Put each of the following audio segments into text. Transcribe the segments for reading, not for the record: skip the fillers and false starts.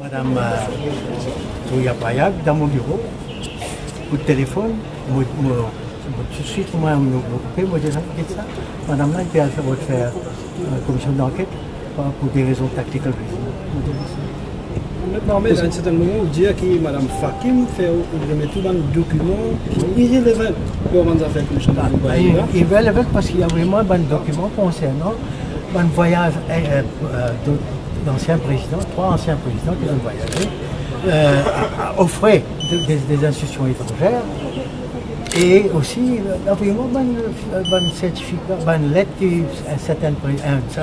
Madame Zoya Payag, dans mon bureau, coup de téléphone, tout de suite, moi, je me suis dit, ça. Madame là, il peut faire une commission d'enquête pour des raisons tactiques. Maintenant, mais à un certain moment, on dit que Mme Fakim fait remettre tout dans le document qui est irrévélant pour rendre affaires commission d'enquête. Irrévélant parce qu'il y a vraiment un document concernant un voyage d'anciens présidents, 3 anciens présidents qui ont voyagé, offraient des institutions étrangères. Et aussi, vraiment, un certificat, une lettre qu'un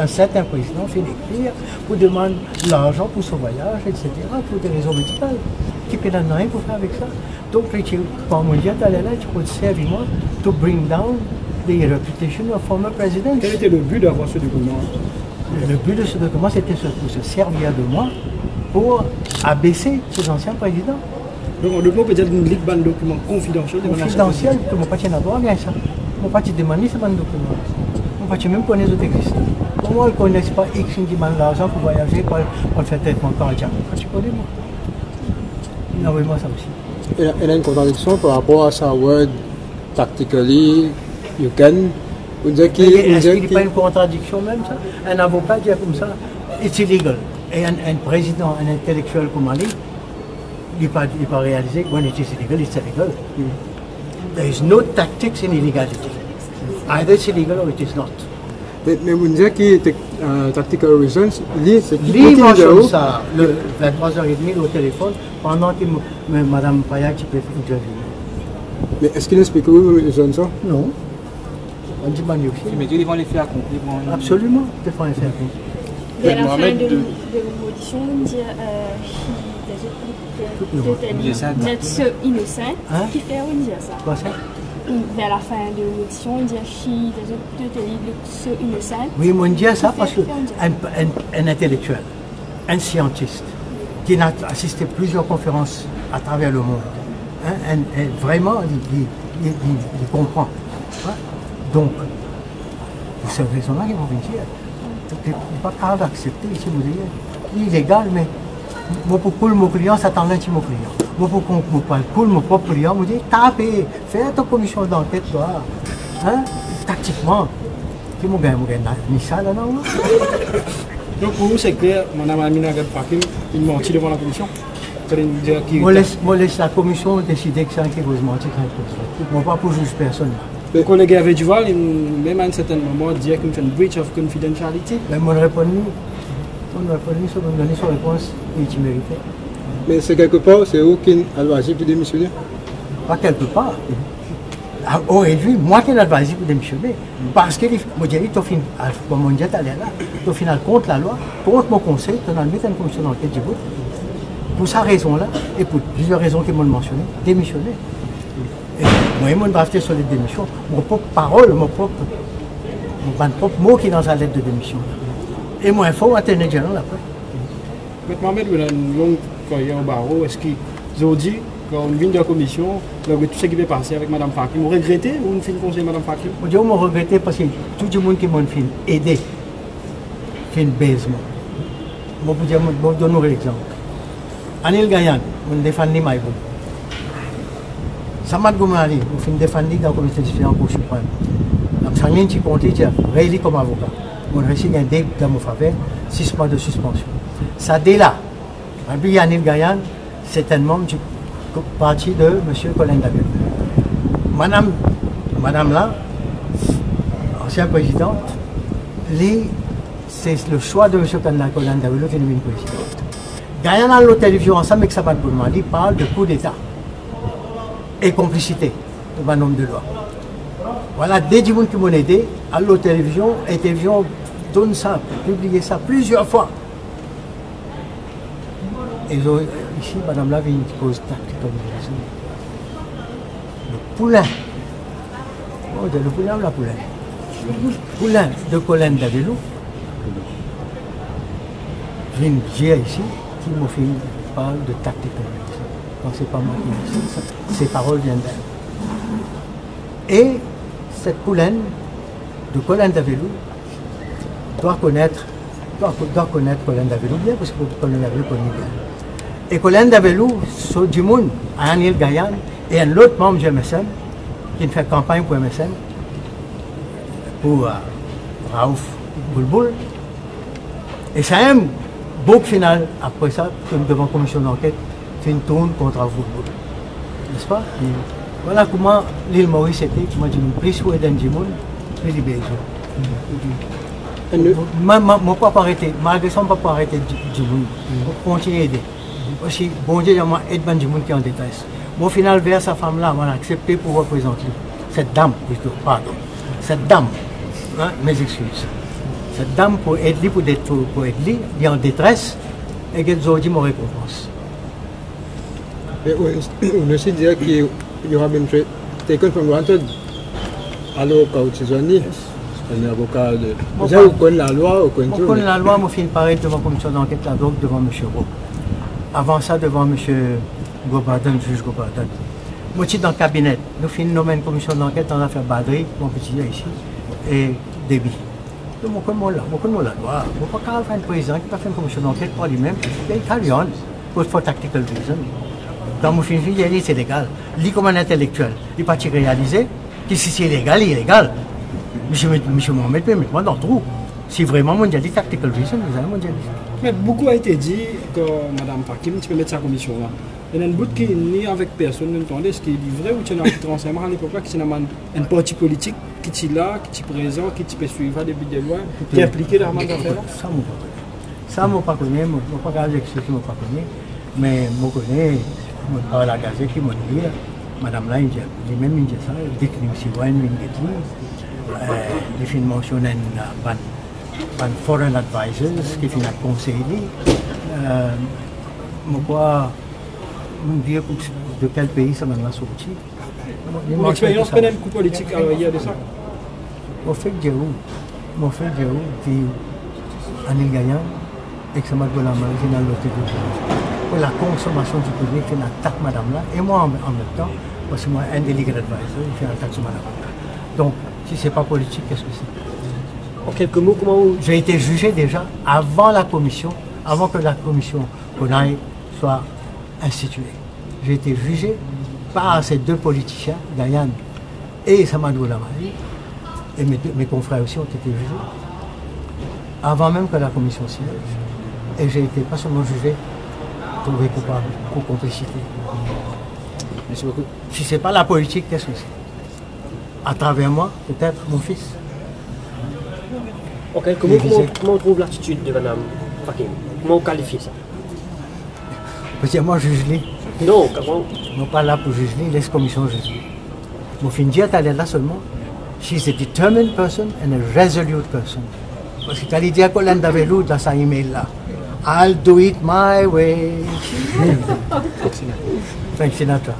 certain président fait écrire pour demander l'argent pour son voyage, etc., pour des raisons médicales. Qui peut n'en rien pour faire avec ça. Donc, quand on dit à là, tu peux servir moi to bring down the reputation of former presidents. Quel était le but d'avoir ce document? Le but de ce document, c'était pour se servir de moi pour abaisser ces anciens présidents. Donc, le document peut être un document confidentiel. Confidentiel, que mon parti n'a droit à ça. Mon parti demande ce document. Mon parti même connaît les autres existent. Pour moi, ils ne connaissent pas X qui demande l'argent pour voyager, pour faire traitement cardiaque. Tu connais moi. Il y a vraiment ça aussi. Il y a une contradiction par rapport à sa word tactically, you can. Est-ce qu'il n'y a pas une contradiction même ça? Un avocat dit comme ça, it's illegal. Et un président, un intellectuel comme Ali, il n'a pas réalisé when it is illegal, it's illegal. There is no tactics in illegality. Either it's illegal or it is not. Mais vous dites que tactical reasons, lui mentionne ça le 23h30 au téléphone pendant que Mme Payag fait interview. Mais est-ce qu'il explique où les zones ça? Non. On dit magnifique. Mais ils vont les faire accomplir. Absolument, ils vont les faire accomplir. Et à la fin de l'audition, on dit d'être so innocent qui fait on dit ça. Quoi ça? Vers la fin de l'audition, on dit she doesn't so innocent. Oui, on dit ça parce qu'un intellectuel, un scientiste qui a assisté à plusieurs conférences à travers le monde, vraiment, il comprend. Donc, pour cette raison-là, ils vont venir. Il n'est pas capable d'accepter ici, vous dites, il est illégal, mais moi pour mon client, ça t'enlève mon client. Moi pour mon propre client, je dis, tapez, fais ta commission d'enquête, toi. Hein? Tactiquement. Qui m'a gagné, ni ça là, non? Donc pour vous, c'est clair, Mme Amina Fakim, il mentit devant la commission? Moi, laisse la commission décider que c'est un qui vous mentir. Moi, pas pour juger personne. Le collègue avait Duval, même à un certain moment, dit qu'il fait une breach of confidentiality. Mais mon répondu, sur me donner son réponse et tu méritais. Mais c'est quelque part, c'est où qui a choisi pour démissionner? Pas quelque part. Aujourd'hui, moi qui ai choisi pour démissionner. Parce que, moi, j'ai dit, comme on dit, au final, contre la loi, contre mon conseil, tu as mis une commission d'enquête du bout. Pour cette raison-là, et pour plusieurs raisons qu'ils m'ont mentionné, démissionner. Moi, je suis drafté sur les démissions. Mon propre parole, mon propre mot qui est dans la lettre de démission. Et moi, il faut atteindre général après. Maintenant, Mohamed, vous avez une longue carrière au barreau. Est-ce qu'ils ont dit, quand on vient de la commission, tout ce qui va passer avec Mme Fakim, vous regrettez ou vous faites conseil Mme Fakim? Je me regrette parce que tout le monde qui m'a aidé, fait une baisement. Je vais donner un exemple. Anil Gayan, je défends Maïbou. Samad Goumari, je défends dans la commission de finances pour suprême. Je suis un compté, je comme avocat. Je reçu un dé dans mon faveur, 6 mois de suspension. Ça dès là, Anil Gayan, c'est un membre du parti de M. Colin David. Madame là, ancienne présidente, c'est le choix de M. Colin David qui est devenu président. Gayan à la télévision ensemble avec Samad Goumari parle de coup d'État et complicité devant un homme de loi. Voilà, des gens qui m'ont aidé à la télévision, et la télévision donne ça, publie ça plusieurs fois. Et ici, madame là, une cause tactique. Le poulain, le poulain ou la poulain? Le poulain de Colin Davelou, j'ai une vieille ici qui m'a fait parler de tactique. Quand c'est pas moi qui dis ça, ces paroles viennent d'elle. Et cette poulaine de Colin Davelou doit connaître Colin Davelou bien, parce que Colin Davelou connaît bien. Et Colin Davelou, sur du monde, à Anil Gayan, et un autre membre du MSM, qui fait campagne pour MSM, pour Raouf Boulboul. Et c'est un beau final, après ça, devant la commission d'enquête, fait une tourne contre Raouf Boulboul. N'est-ce pas? Et voilà comment l'île Maurice était, comment je me pris sur Eden Jimoun, plus libéré. Je ne peux pas arrêter, malgré ça, je ne peux pas arrêter Jimoun. Il faut continuer à aider. Aussi, bon Dieu, il y a un Jimoun qui est en détresse. Bon, au final, vers sa femme-là, on a accepté pour représenter cette dame, plutôt, pardon. Cette dame, hein, mes excuses. Cette dame, pour aider, pour aider, il est en détresse, et qu'elle a dit mon récompense. On aussi dirait qu'il y aura même taken from granted. Alors, quand tu es un avocat de. Vous connaissez la loi ou connaissez la loi, je finis pareil devant la commission d'enquête, là, donc devant M. Roux. Avant ça, devant M. Gobadan, juge Gobadan. Moi, je suis dans le cabinet. Nous finissons une commission d'enquête en affaire Badri, mon petit ici, et Déby. Donc, je connais la loi. Je ne peux pas faire un président qui va faire une commission d'enquête pour lui-même. Il est italien, pour tactical reason. Dans mon film, il dit c'est légal. Lui, comme un intellectuel, il n'est pas réalisé que si c'est illégal, il est illégal. Monsieur Mohamed, mettez-moi dans le trou. Si vraiment mondialiste, tactical reason, vous allez mondialiste. Mais beaucoup a été dit que Mme Fakim, tu peux mettre sa commission là. Il y a un bout qui n'est avec personne, est-ce qu'il est vrai ou tu as un renseignement à l'époque là, qui est un parti politique qui est là, qui est présent, qui peut suivre depuis de loin, qui est impliqué dans cette affaire là? Ça, je ne pas connais, je ne sais pas ce que je ne connais, mais je connais, je parle à la gazette qui m'a dit, Madame là, elle dit même ça, elle dit que c'est loin, il fait mentionner un foreign advisors qui fait un conseil. Je dire de quel pays ça m'a sorti. Mon expérience pénale politique, il y a de ça. Mon frère Djerou, qui est Anil Gayan, et que ça m'a donné la main, dans l'autre pour la consommation du public, il fait une attaque madame là, et moi en même temps, parce que moi, un des legal advisors, il fait une attaque sur madame là. Donc, si ce n'est pas politique, qu'est-ce que c'est? En quelques mots, comment vous... J'ai été jugé déjà avant la commission, avant que la commission Konaï soit instituée. J'ai été jugé par ces deux politiciens, Gayan et Samadou Lamari, et mes confrères aussi ont été jugés, avant même que la commission siège. Et j'ai été pas seulement jugé, trouvé coupable pour complicité. Merci beaucoup. Si ce n'est pas la politique, qu'est-ce que c'est? À travers moi, peut-être mon fils. Ok, comment on trouve l'attitude de Mme Fakim? Comment on qualifie ça? Parce que moi, je juge lui. Non, comment? Je ne suis pas là pour juger lui, laisse commission juger. Mon fin dire, elle est là seulement. She's a determined person and a resolute person. Parce que tu as dit à Colin Davelou dans sa email là. I'll do it my way. Frank Sinatra.